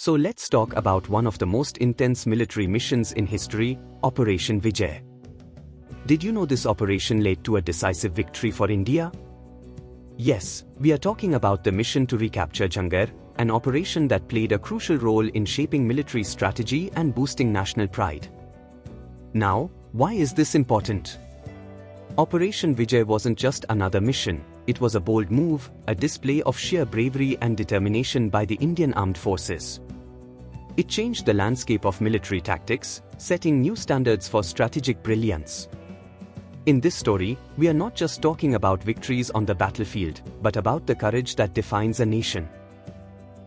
So let's talk about one of the most intense military missions in history, Operation Vijay. Did you know this operation led to a decisive victory for India? Yes, we are talking about the mission to recapture Jhangar, an operation that played a crucial role in shaping military strategy and boosting national pride. Now, why is this important? Operation Vijay wasn't just another mission, it was a bold move, a display of sheer bravery and determination by the Indian Armed Forces. It changed the landscape of military tactics, setting new standards for strategic brilliance. In this story, we are not just talking about victories on the battlefield, but about the courage that defines a nation.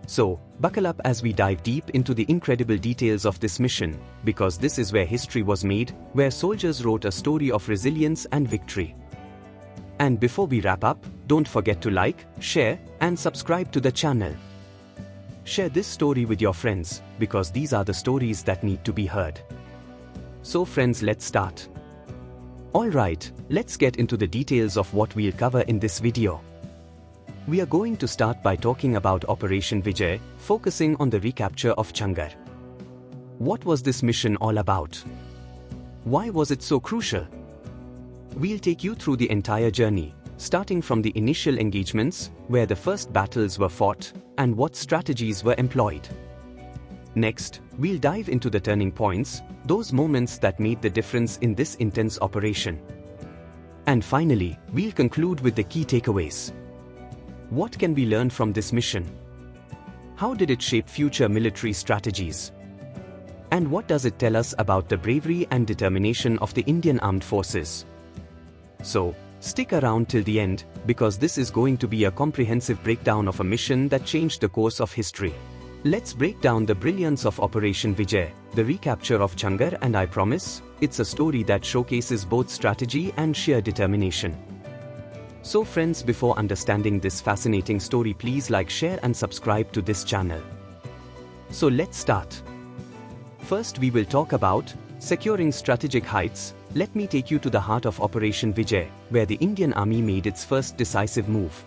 So, buckle up as we dive deep into the incredible details of this mission, because this is where history was made, where soldiers wrote a story of resilience and victory. And before we wrap up, don't forget to like, share, and subscribe to the channel. Share this story with your friends, because these are the stories that need to be heard. So friends, let's start. Alright, let's get into the details of what we'll cover in this video. We are going to start by talking about Operation Vijay, focusing on the recapture of Jhangar. What was this mission all about? Why was it so crucial? We'll take you through the entire journey, starting from the initial engagements, where the first battles were fought, and what strategies were employed. Next, we'll dive into the turning points, those moments that made the difference in this intense operation. And finally, we'll conclude with the key takeaways. What can we learn from this mission? How did it shape future military strategies? And what does it tell us about the bravery and determination of the Indian Armed Forces? So, stick around till the end, because this is going to be a comprehensive breakdown of a mission that changed the course of history. Let's break down the brilliance of Operation Vijay, the recapture of Jhangar, and I promise, it's a story that showcases both strategy and sheer determination. So friends, before understanding this fascinating story, please like, share and subscribe to this channel. So let's start. First we will talk about securing strategic heights. Let me take you to the heart of Operation Vijay, where the Indian Army made its first decisive move.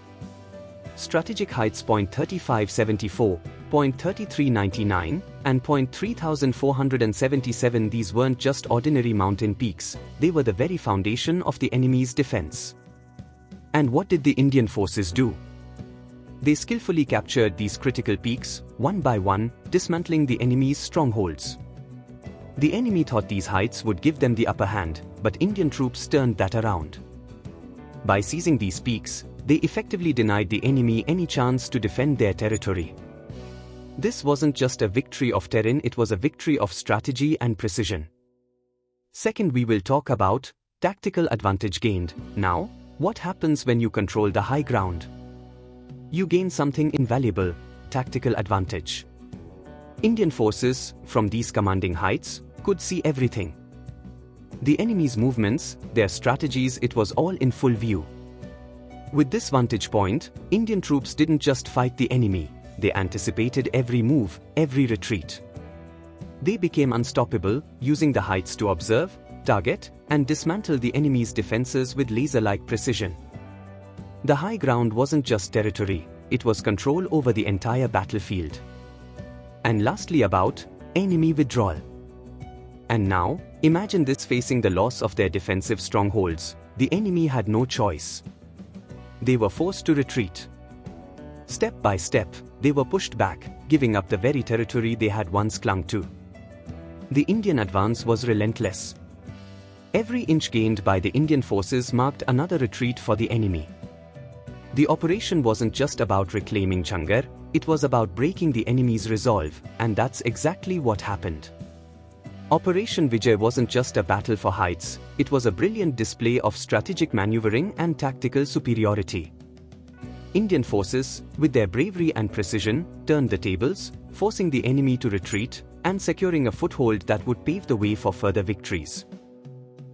Strategic heights .3574, .3399, and .3477. These weren't just ordinary mountain peaks, they were the very foundation of the enemy's defense. And what did the Indian forces do? They skillfully captured these critical peaks, one by one, dismantling the enemy's strongholds. The enemy thought these heights would give them the upper hand, but Indian troops turned that around. By seizing these peaks, they effectively denied the enemy any chance to defend their territory. This wasn't just a victory of terrain, it was a victory of strategy and precision. Second, we will talk about tactical advantage gained. Now, what happens when you control the high ground? You gain something invaluable: tactical advantage. Indian forces, from these commanding heights, could see everything. The enemy's movements, their strategies, it was all in full view. With this vantage point, Indian troops didn't just fight the enemy, they anticipated every move, every retreat. They became unstoppable, using the heights to observe, target, and dismantle the enemy's defenses with laser-like precision. The high ground wasn't just territory, it was control over the entire battlefield. And lastly, about enemy withdrawal. And now, imagine this: facing the loss of their defensive strongholds, the enemy had no choice. They were forced to retreat. Step by step, they were pushed back, giving up the very territory they had once clung to. The Indian advance was relentless. Every inch gained by the Indian forces marked another retreat for the enemy. The operation wasn't just about reclaiming Jhangar, it was about breaking the enemy's resolve, and that's exactly what happened. Operation Vijay wasn't just a battle for heights, it was a brilliant display of strategic maneuvering and tactical superiority. Indian forces, with their bravery and precision, turned the tables, forcing the enemy to retreat, and securing a foothold that would pave the way for further victories.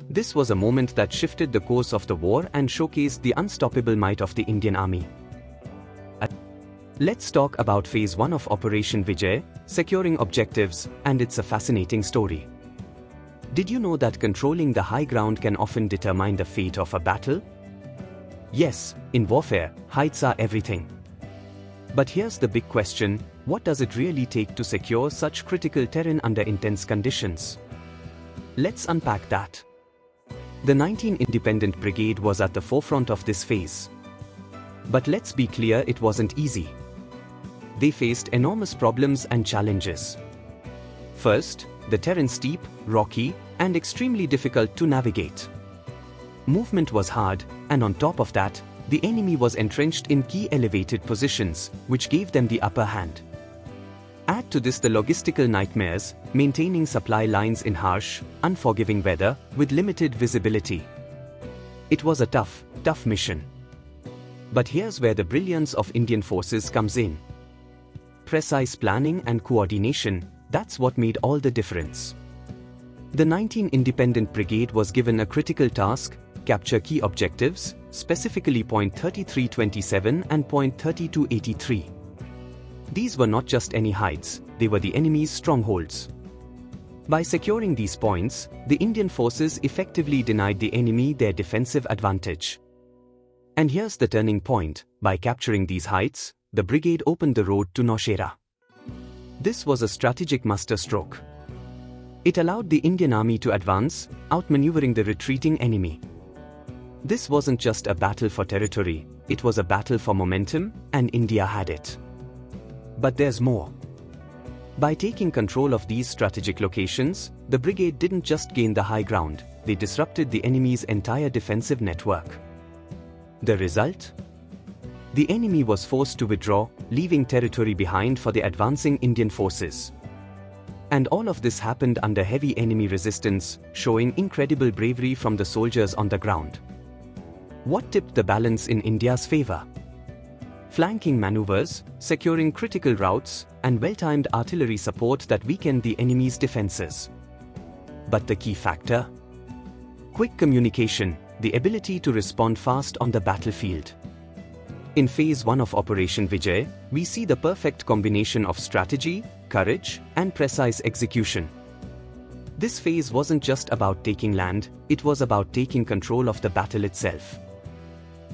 This was a moment that shifted the course of the war and showcased the unstoppable might of the Indian Army. Let's talk about Phase 1 of Operation Vijay, securing objectives, and it's a fascinating story. Did you know that controlling the high ground can often determine the fate of a battle? Yes, in warfare, heights are everything. But here's the big question: what does it really take to secure such critical terrain under intense conditions? Let's unpack that. The 19th Independent Brigade was at the forefront of this phase. But let's be clear, it wasn't easy. They faced enormous problems and challenges. First, the terrain steep, rocky, and extremely difficult to navigate. Movement was hard, and on top of that, the enemy was entrenched in key elevated positions, which gave them the upper hand. Add to this the logistical nightmares, maintaining supply lines in harsh, unforgiving weather, with limited visibility. It was a tough mission. But here's where the brilliance of Indian forces comes in. Precise planning and coordination, that's what made all the difference. The 19th Independent Brigade was given a critical task: capture key objectives, specifically Point 3327 and Point 3283. These were not just any heights, they were the enemy's strongholds. By securing these points, the Indian forces effectively denied the enemy their defensive advantage. And here's the turning point: by capturing these heights, the brigade opened the road to Nowshera. This was a strategic masterstroke. It allowed the Indian army to advance, outmaneuvering the retreating enemy. This wasn't just a battle for territory, it was a battle for momentum, and India had it. But there's more. By taking control of these strategic locations, the brigade didn't just gain the high ground, they disrupted the enemy's entire defensive network. The result? The enemy was forced to withdraw, leaving territory behind for the advancing Indian forces. And all of this happened under heavy enemy resistance, showing incredible bravery from the soldiers on the ground. What tipped the balance in India's favor? Flanking maneuvers, securing critical routes, and well-timed artillery support that weakened the enemy's defenses. But the key factor? Quick communication, the ability to respond fast on the battlefield. In Phase 1 of Operation Vijay, we see the perfect combination of strategy, courage, and precise execution. This phase wasn't just about taking land, it was about taking control of the battle itself.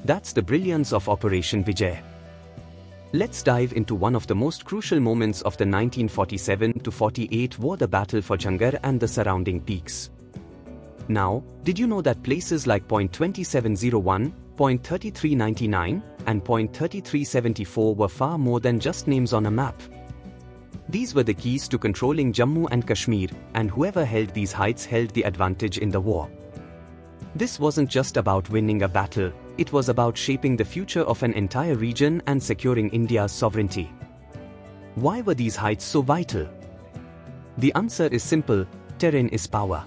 That's the brilliance of Operation Vijay. Let's dive into one of the most crucial moments of the 1947-48 war, the Battle for Jhangar and the surrounding peaks. Now, did you know that places like Point 2701, Point 3399, and Point 3374 were far more than just names on a map? These were the keys to controlling Jammu and Kashmir, and whoever held these heights held the advantage in the war. This wasn't just about winning a battle, it was about shaping the future of an entire region and securing India's sovereignty. Why were these heights so vital? The answer is simple: terrain is power.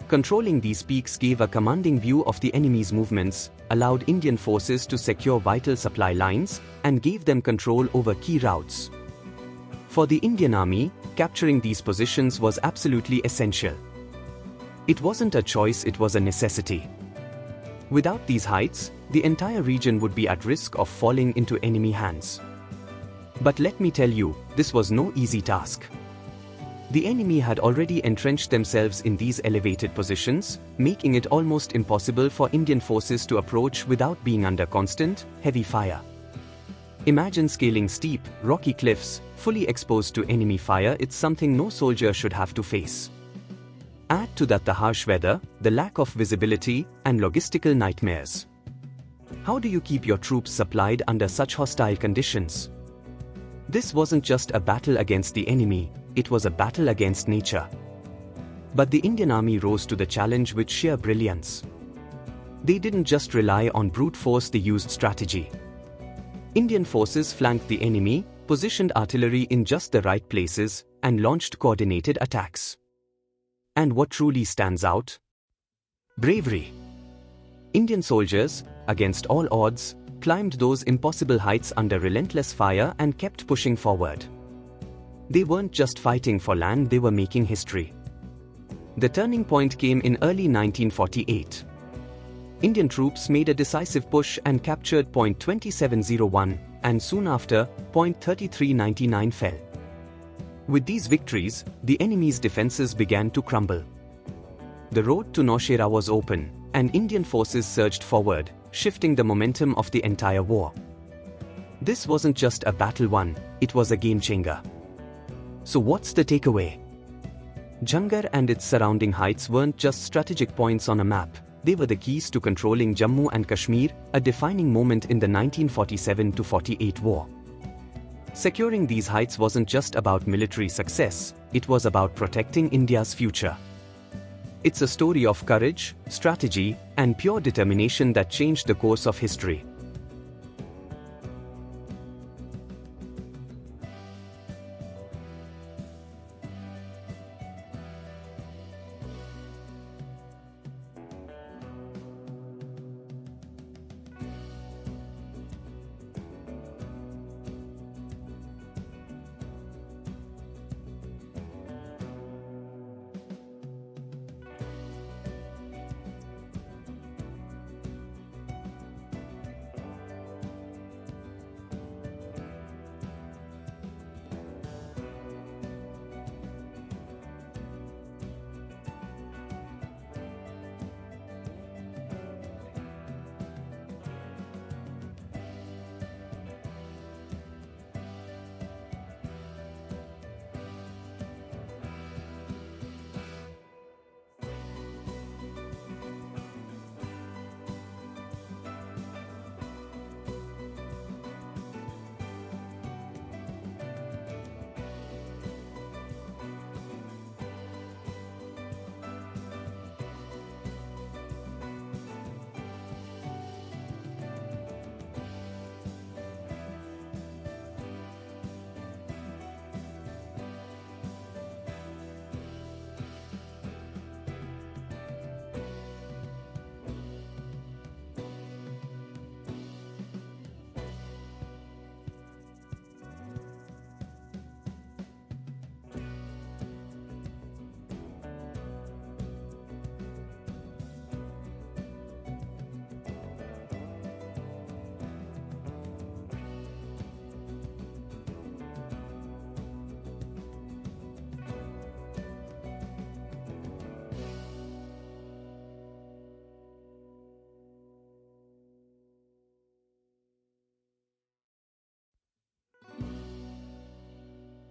Controlling these peaks gave a commanding view of the enemy's movements, allowed Indian forces to secure vital supply lines, and gave them control over key routes. For the Indian Army, capturing these positions was absolutely essential. It wasn't a choice, it was a necessity. Without these heights, the entire region would be at risk of falling into enemy hands. But let me tell you, this was no easy task. The enemy had already entrenched themselves in these elevated positions, making it almost impossible for Indian forces to approach without being under constant, heavy fire. Imagine scaling steep, rocky cliffs, fully exposed to enemy fire. It's something no soldier should have to face. Add to that the harsh weather, the lack of visibility, and logistical nightmares. How do you keep your troops supplied under such hostile conditions? This wasn't just a battle against the enemy, it was a battle against nature. But the Indian Army rose to the challenge with sheer brilliance. They didn't just rely on brute force, they used strategy. Indian forces flanked the enemy, positioned artillery in just the right places, and launched coordinated attacks. And what truly stands out? Bravery. Indian soldiers, against all odds, climbed those impossible heights under relentless fire and kept pushing forward. They weren't just fighting for land, they were making history. The turning point came in early 1948. Indian troops made a decisive push and captured Point 2701, and soon after, Point 3399 fell. With these victories, the enemy's defenses began to crumble. The road to Nowshera was open, and Indian forces surged forward, shifting the momentum of the entire war. This wasn't just a battle won, it was a game changer. So what's the takeaway? Jhangar and its surrounding heights weren't just strategic points on a map, they were the keys to controlling Jammu and Kashmir, a defining moment in the 1947-48 war. Securing these heights wasn't just about military success, it was about protecting India's future. It's a story of courage, strategy, and pure determination that changed the course of history.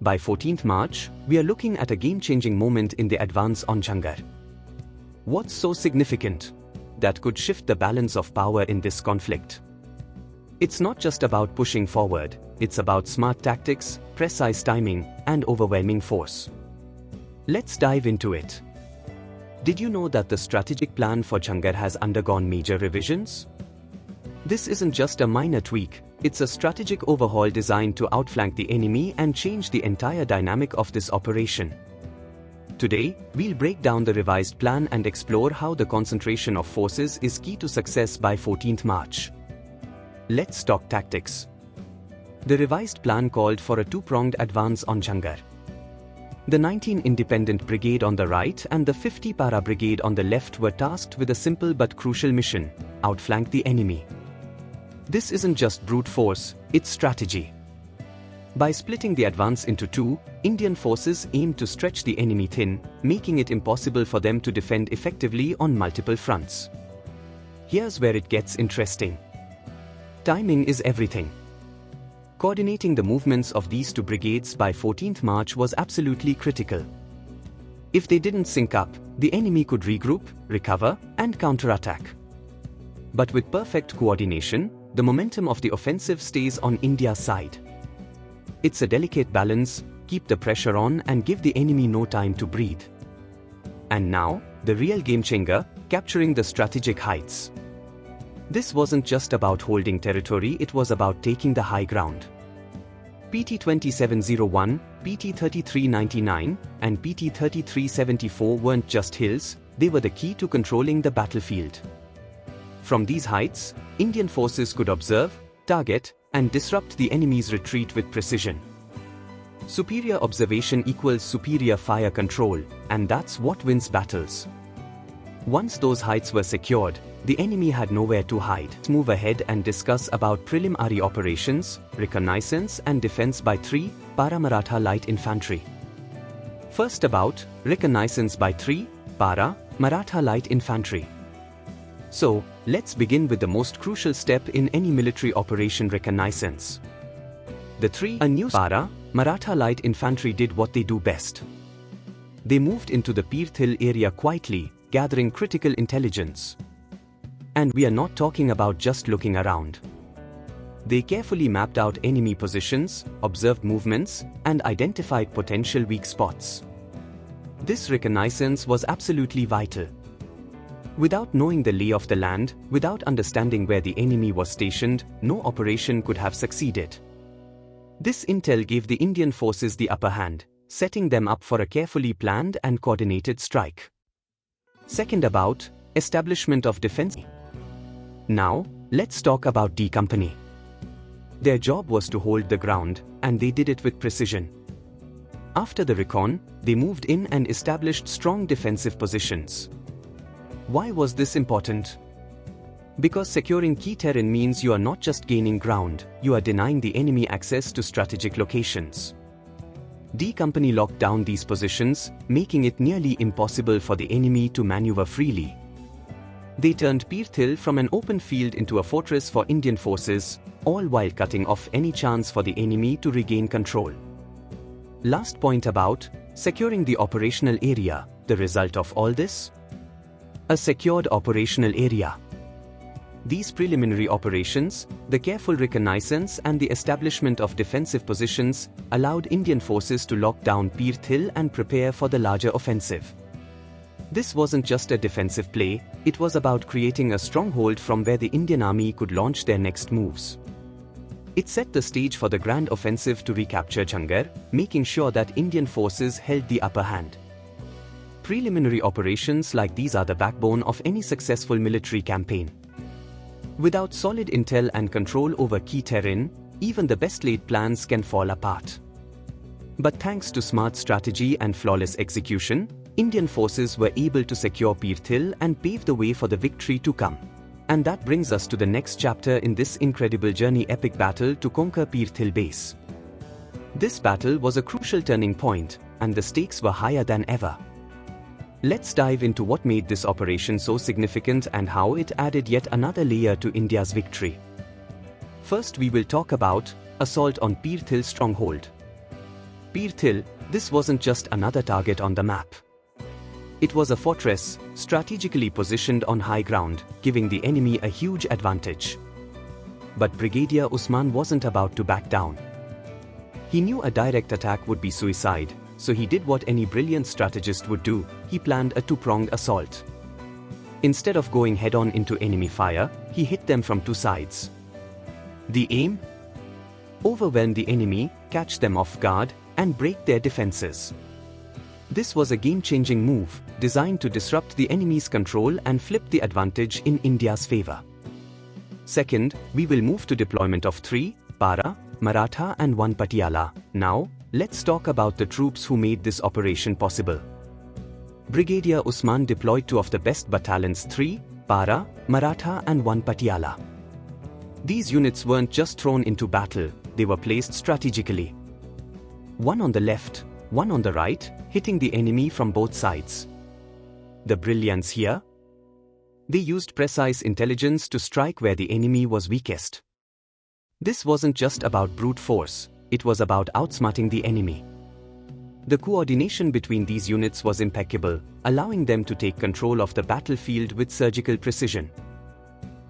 By 14th March, we are looking at a game-changing moment in the advance on Jhangar. What's so significant? That could shift the balance of power in this conflict. It's not just about pushing forward, it's about smart tactics, precise timing, and overwhelming force. Let's dive into it. Did you know that the strategic plan for Jhangar has undergone major revisions? This isn't just a minor tweak, it's a strategic overhaul designed to outflank the enemy and change the entire dynamic of this operation. Today, we'll break down the revised plan and explore how the concentration of forces is key to success by 14th March. Let's talk tactics. The revised plan called for a two-pronged advance on Jhangar. The 19 Independent Brigade on the right and the 50 Para Brigade on the left were tasked with a simple but crucial mission: outflank the enemy. This isn't just brute force, it's strategy. By splitting the advance into two, Indian forces aimed to stretch the enemy thin, making it impossible for them to defend effectively on multiple fronts. Here's where it gets interesting. Timing is everything. Coordinating the movements of these two brigades by 14th March was absolutely critical. If they didn't sync up, the enemy could regroup, recover, and counterattack. But with perfect coordination, the momentum of the offensive stays on India's side. It's a delicate balance: keep the pressure on and give the enemy no time to breathe. And now, the real game changer, capturing the strategic heights. This wasn't just about holding territory, it was about taking the high ground. PT 2701, PT 3399, and PT 3374 weren't just hills, they were the key to controlling the battlefield. From these heights, Indian forces could observe, target, and disrupt the enemy's retreat with precision. Superior observation equals superior fire control, and that's what wins battles. Once those heights were secured, the enemy had nowhere to hide. Let's move ahead and discuss about preliminary operations, reconnaissance, and defense by 3 Para Maratha Light Infantry. First, about reconnaissance by 3 Para Maratha Light Infantry. So, let's begin with the most crucial step in any military operation: reconnaissance. A new Para, Maratha light infantry did what they do best. They moved into the Peert Hill area quietly, gathering critical intelligence. And we are not talking about just looking around. They carefully mapped out enemy positions, observed movements, and identified potential weak spots. This reconnaissance was absolutely vital. Without knowing the lay of the land, without understanding where the enemy was stationed, no operation could have succeeded. This intel gave the Indian forces the upper hand, setting them up for a carefully planned and coordinated strike. Second, about establishment of defense. Now, let's talk about D Company. Their job was to hold the ground, and they did it with precision. After the recon, they moved in and established strong defensive positions. Why was this important? Because securing key terrain means you are not just gaining ground, you are denying the enemy access to strategic locations. D Company locked down these positions, making it nearly impossible for the enemy to maneuver freely. They turned Peert Hill from an open field into a fortress for Indian forces, all while cutting off any chance for the enemy to regain control. Last point, about securing the operational area. The result of all this? A secured operational area. These preliminary operations, the careful reconnaissance and the establishment of defensive positions, allowed Indian forces to lock down Peert Hill and prepare for the larger offensive. This wasn't just a defensive play, it was about creating a stronghold from where the Indian army could launch their next moves. It set the stage for the grand offensive to recapture Jhangar, making sure that Indian forces held the upper hand. Preliminary operations like these are the backbone of any successful military campaign. Without solid intel and control over key terrain, even the best laid plans can fall apart. But thanks to smart strategy and flawless execution, Indian forces were able to secure Peert Hill and pave the way for the victory to come. And that brings us to the next chapter in this incredible journey: epic battle to conquer Peert Hill base. This battle was a crucial turning point, and the stakes were higher than ever. Let's dive into what made this operation so significant and how it added yet another layer to India's victory. First, we will talk about assault on Peert Hill stronghold. Peert Hill, this wasn't just another target on the map. It was a fortress, strategically positioned on high ground, giving the enemy a huge advantage. But Brigadier Usman wasn't about to back down. He knew a direct attack would be suicide, so he did what any brilliant strategist would do: he planned a two-pronged assault. Instead of going head-on into enemy fire, he hit them from two sides. The aim? Overwhelm the enemy, catch them off guard, and break their defenses. This was a game-changing move, designed to disrupt the enemy's control and flip the advantage in India's favor. Second, we will move to deployment of 3 Para, Maratha and 1 Patiala. Now, let's talk about the troops who made this operation possible. Brigadier Usman deployed 2 of the best battalions: 3 Para, Maratha and 1 Patiala. These units weren't just thrown into battle, they were placed strategically. One on the left, one on the right, hitting the enemy from both sides. The brilliance here? They used precise intelligence to strike where the enemy was weakest. This wasn't just about brute force, it was about outsmarting the enemy. The coordination between these units was impeccable, allowing them to take control of the battlefield with surgical precision.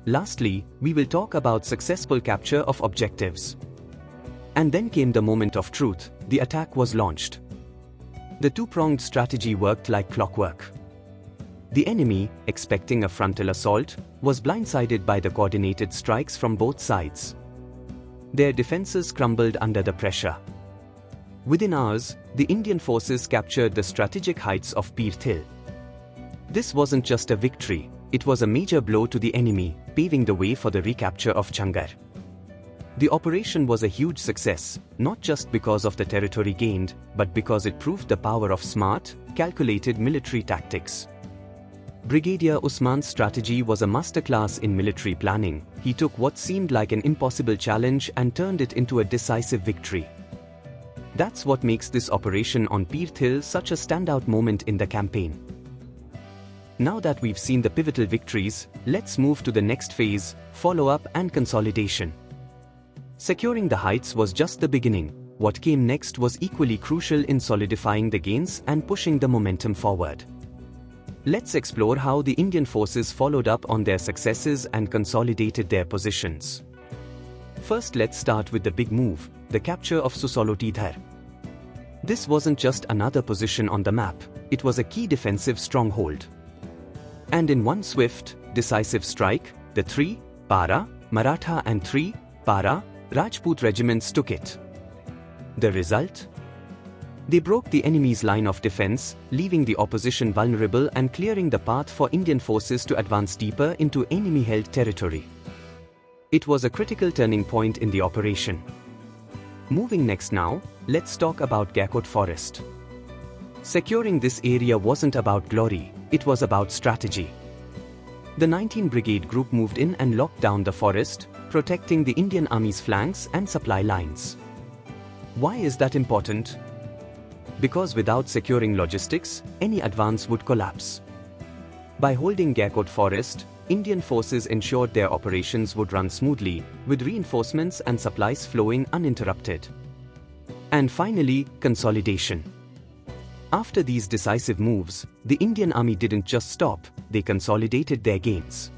Lastly, we will talk about successful capture of objectives. And then came the moment of truth: the attack was launched. The two-pronged strategy worked like clockwork. The enemy, expecting a frontal assault, was blindsided by the coordinated strikes from both sides. Their defenses crumbled under the pressure. Within hours, the Indian forces captured the strategic heights of Peert Hill. This wasn't just a victory, it was a major blow to the enemy, paving the way for the recapture of Jhangar. The operation was a huge success, not just because of the territory gained, but because it proved the power of smart, calculated military tactics. Brigadier Usman's strategy was a masterclass in military planning. He took what seemed like an impossible challenge and turned it into a decisive victory. That's what makes this operation on Peert Hill such a standout moment in the campaign. Now that we've seen the pivotal victories, let's move to the next phase: follow-up and consolidation. Securing the heights was just the beginning. What came next was equally crucial in solidifying the gains and pushing the momentum forward. Let's explore how the Indian forces followed up on their successes and consolidated their positions. First, let's start with the big move, the capture of Susoloti-Dhar. This wasn't just another position on the map, it was a key defensive stronghold. And in one swift, decisive strike, the 3 Para, Maratha and 3 Para, Rajput regiments took it. The result? They broke the enemy's line of defense, leaving the opposition vulnerable and clearing the path for Indian forces to advance deeper into enemy-held territory. It was a critical turning point in the operation. Moving next now, let's talk about Gaiakot Forest. Securing this area wasn't about glory, it was about strategy. The 19th Brigade Group moved in and locked down the forest, protecting the Indian Army's flanks and supply lines. Why is that important? Because without securing logistics, any advance would collapse. By holding Gaiakot Forest, Indian forces ensured their operations would run smoothly, with reinforcements and supplies flowing uninterrupted. And finally, consolidation. After these decisive moves, the Indian Army didn't just stop, they consolidated their gains.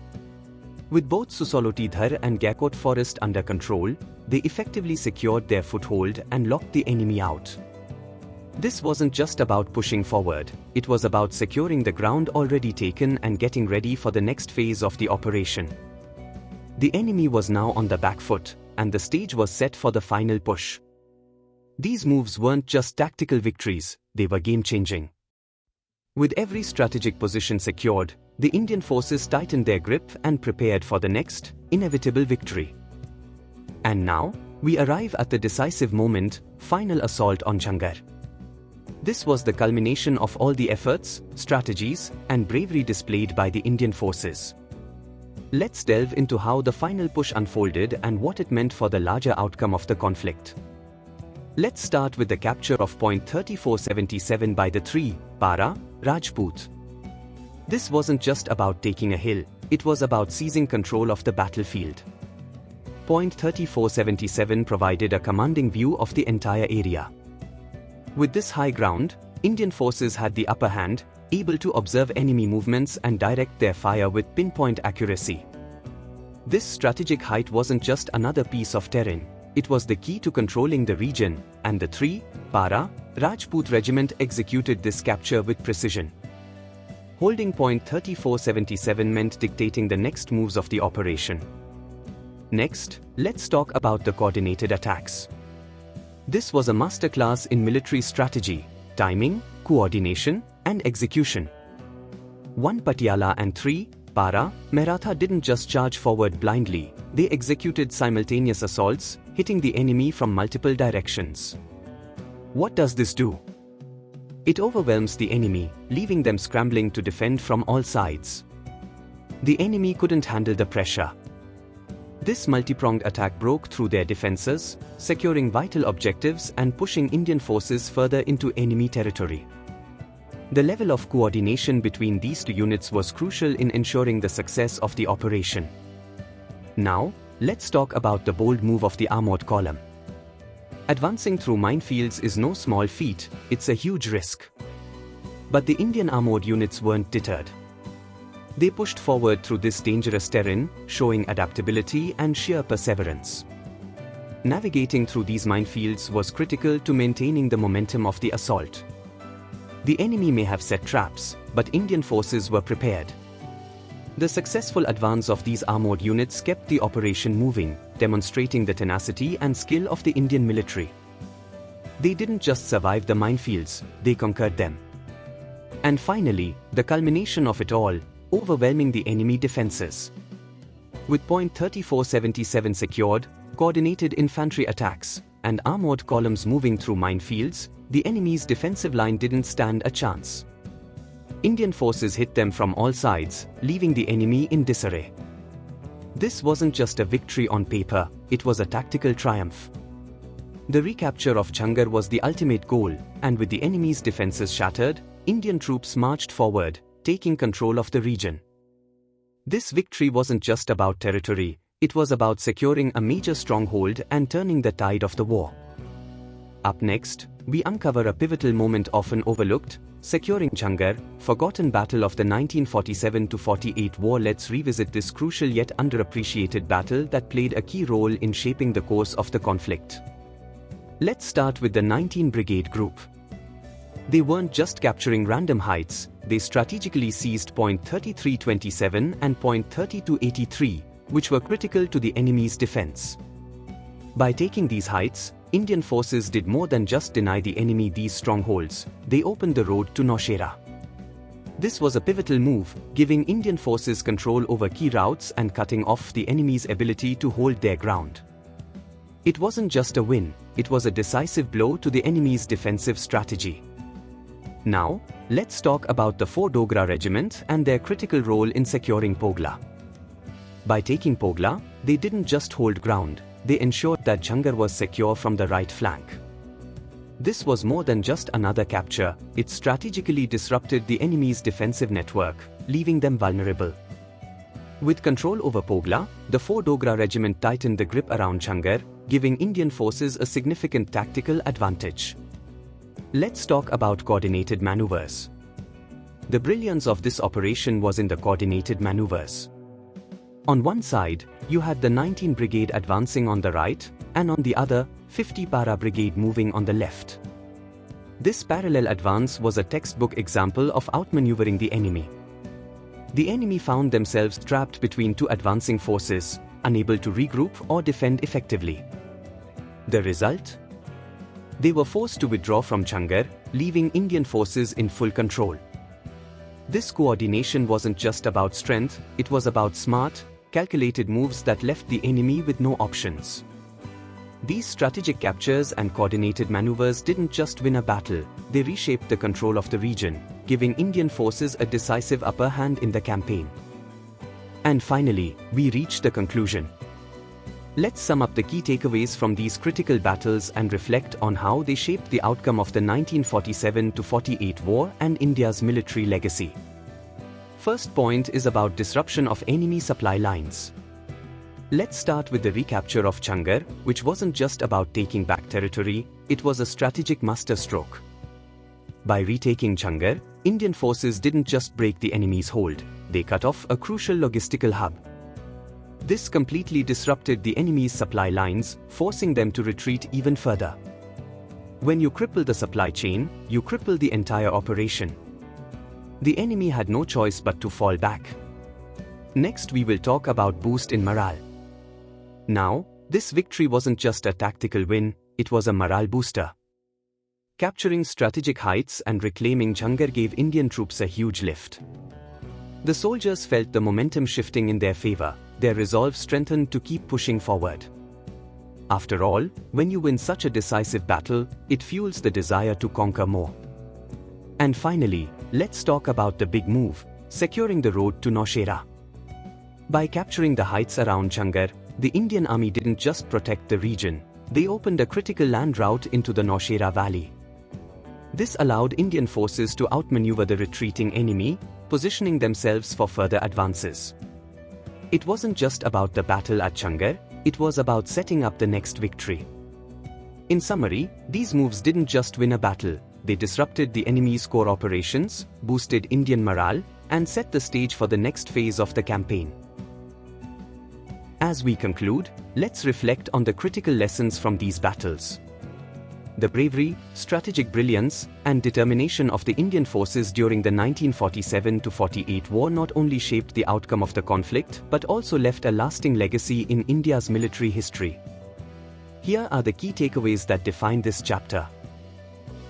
With both Susoloti-Dhar and Gaiakot Forest under control, they effectively secured their foothold and locked the enemy out. This wasn't just about pushing forward, it was about securing the ground already taken and getting ready for the next phase of the operation. The enemy was now on the back foot, and the stage was set for the final push. These moves weren't just tactical victories, they were game-changing. With every strategic position secured, the Indian forces tightened their grip and prepared for the next, inevitable victory. And now, we arrive at the decisive moment, final assault on Jhangar. This was the culmination of all the efforts, strategies, and bravery displayed by the Indian forces. Let's delve into how the final push unfolded and what it meant for the larger outcome of the conflict. Let's start with the capture of Point 3477 by the 3 Para, Rajput. This wasn't just about taking a hill, it was about seizing control of the battlefield. Point 3477 provided a commanding view of the entire area. With this high ground, Indian forces had the upper hand, able to observe enemy movements and direct their fire with pinpoint accuracy. This strategic height wasn't just another piece of terrain, it was the key to controlling the region, and the 3 Para, Rajput regiment executed this capture with precision. Holding Point 3477 meant dictating the next moves of the operation. Next, let's talk about the coordinated attacks. This was a masterclass in military strategy, timing, coordination, and execution. 1 Patiala and 3 Para, Maratha didn't just charge forward blindly, they executed simultaneous assaults, hitting the enemy from multiple directions. What does this do? It overwhelms the enemy, leaving them scrambling to defend from all sides. The enemy couldn't handle the pressure. This multi-pronged attack broke through their defenses, securing vital objectives and pushing Indian forces further into enemy territory. The level of coordination between these two units was crucial in ensuring the success of the operation. Now, let's talk about the bold move of the armored column. Advancing through minefields is no small feat, it's a huge risk. But the Indian armored units weren't deterred. They pushed forward through this dangerous terrain, showing adaptability and sheer perseverance. Navigating through these minefields was critical to maintaining the momentum of the assault. The enemy may have set traps, but Indian forces were prepared. The successful advance of these armored units kept the operation moving, demonstrating the tenacity and skill of the Indian military. They didn't just survive the minefields, they conquered them. And finally, the culmination of it all, overwhelming the enemy defenses. With Point 3477 secured, coordinated infantry attacks, and armored columns moving through minefields, the enemy's defensive line didn't stand a chance. Indian forces hit them from all sides, leaving the enemy in disarray. This wasn't just a victory on paper, it was a tactical triumph. The recapture of Jhangar was the ultimate goal, and with the enemy's defenses shattered, Indian troops marched forward, taking control of the region. This victory wasn't just about territory, It was about securing a major stronghold and turning the tide of the war. Up next, we uncover a pivotal moment often overlooked, securing Jhangar, forgotten battle of the 1947-48 war. Let's revisit this crucial yet underappreciated battle that played a key role in shaping the course of the conflict. Let's start with the 19 Brigade Group. They weren't just capturing random heights, they strategically seized point 3327 and point 3283, which were critical to the enemy's defense. By taking these heights, Indian forces did more than just deny the enemy these strongholds, they opened the road to Nowshera. This was a pivotal move, giving Indian forces control over key routes and cutting off the enemy's ability to hold their ground. It wasn't just a win, it was a decisive blow to the enemy's defensive strategy. Now, let's talk about the 4 Dogra Regiment and their critical role in securing Pogla. By taking Pogla, they didn't just hold ground, they ensured that Jhangar was secure from the right flank. This was more than just another capture, it strategically disrupted the enemy's defensive network, leaving them vulnerable. With control over Pogla, the 4 Dogra Regiment tightened the grip around Jhangar, giving Indian forces a significant tactical advantage. Let's talk about coordinated maneuvers. The brilliance of this operation was in the coordinated maneuvers. On one side, you had the 19 Brigade advancing on the right, and on the other, 50 Para Brigade moving on the left. This parallel advance was a textbook example of outmaneuvering the enemy. The enemy found themselves trapped between 2 advancing forces, unable to regroup or defend effectively. The result? They were forced to withdraw from Jhangar, leaving Indian forces in full control. This coordination wasn't just about strength, it was about smart, calculated moves that left the enemy with no options. These strategic captures and coordinated maneuvers didn't just win a battle, they reshaped the control of the region, giving Indian forces a decisive upper hand in the campaign. And finally, we reach the conclusion. Let's sum up the key takeaways from these critical battles and reflect on how they shaped the outcome of the 1947-48 war and India's military legacy. First point is about disruption of enemy supply lines. Let's start with the recapture of Jhangar, which wasn't just about taking back territory, it was a strategic masterstroke. By retaking Jhangar, Indian forces didn't just break the enemy's hold, they cut off a crucial logistical hub. This completely disrupted the enemy's supply lines, forcing them to retreat even further. When you cripple the supply chain, you cripple the entire operation. The enemy had no choice but to fall back. Next, we will talk about boost in morale. Now, this victory wasn't just a tactical win, it was a morale booster. Capturing strategic heights and reclaiming Jhangar gave Indian troops a huge lift. The soldiers felt the momentum shifting in their favor, their resolve strengthened to keep pushing forward. After all, when you win such a decisive battle, it fuels the desire to conquer more. And finally, let's talk about the big move, securing the road to Nowshera. By capturing the heights around Jhangar, the Indian army didn't just protect the region, they opened a critical land route into the Nowshera valley. This allowed Indian forces to outmaneuver the retreating enemy, positioning themselves for further advances. It wasn't just about the battle at Jhangar, it was about setting up the next victory. In summary, these moves didn't just win a battle, they disrupted the enemy's core operations, boosted Indian morale, and set the stage for the next phase of the campaign. As we conclude, let's reflect on the critical lessons from these battles. The bravery, strategic brilliance, and determination of the Indian forces during the 1947-48 war not only shaped the outcome of the conflict but also left a lasting legacy in India's military history. Here are the key takeaways that define this chapter.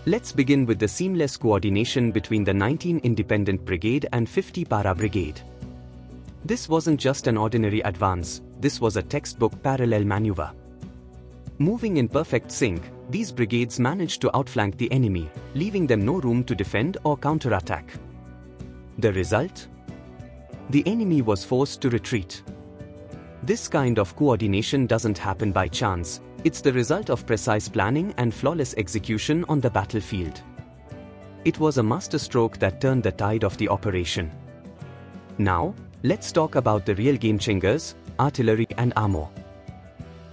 Let's begin with the seamless coordination between the 19 Independent Brigade and 50 Para Brigade. This wasn't just an ordinary advance, this was a textbook parallel maneuver. Moving in perfect sync, these brigades managed to outflank the enemy, leaving them no room to defend or counterattack. The result? The enemy was forced to retreat. This kind of coordination doesn't happen by chance, it's the result of precise planning and flawless execution on the battlefield. It was a masterstroke that turned the tide of the operation. Now, let's talk about the real game changers, artillery and armor.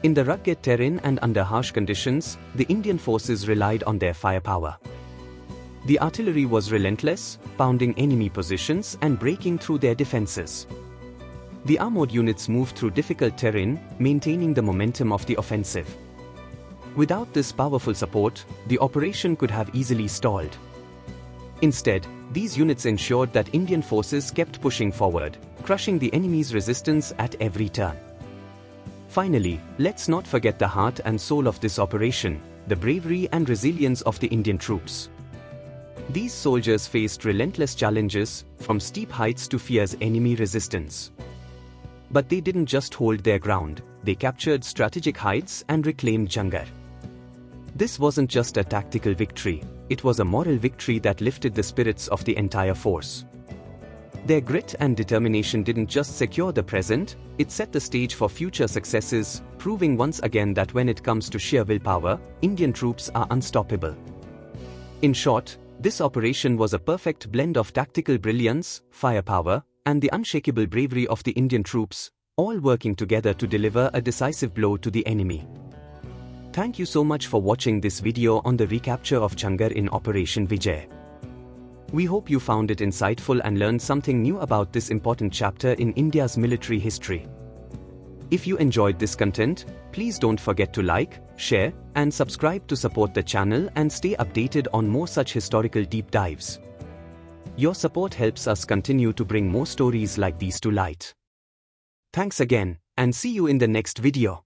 In the rugged terrain and under harsh conditions, the Indian forces relied on their firepower. The artillery was relentless, pounding enemy positions and breaking through their defenses. The armored units moved through difficult terrain, maintaining the momentum of the offensive. Without this powerful support, the operation could have easily stalled. Instead, these units ensured that Indian forces kept pushing forward, crushing the enemy's resistance at every turn. Finally, let's not forget the heart and soul of this operation, the bravery and resilience of the Indian troops. These soldiers faced relentless challenges, from steep heights to fierce enemy resistance. But they didn't just hold their ground, they captured strategic heights and reclaimed Jhangar. This wasn't just a tactical victory, it was a moral victory that lifted the spirits of the entire force. Their grit and determination didn't just secure the present, it set the stage for future successes, proving once again that when it comes to sheer willpower, Indian troops are unstoppable. In short, this operation was a perfect blend of tactical brilliance, firepower, and the unshakable bravery of the Indian troops, all working together to deliver a decisive blow to the enemy. Thank you so much for watching this video on the recapture of Jhangar in Operation Vijay. We hope you found it insightful and learned something new about this important chapter in India's military history. If you enjoyed this content, please don't forget to like, share, and subscribe to support the channel and stay updated on more such historical deep dives. Your support helps us continue to bring more stories like these to light. Thanks again, and see you in the next video.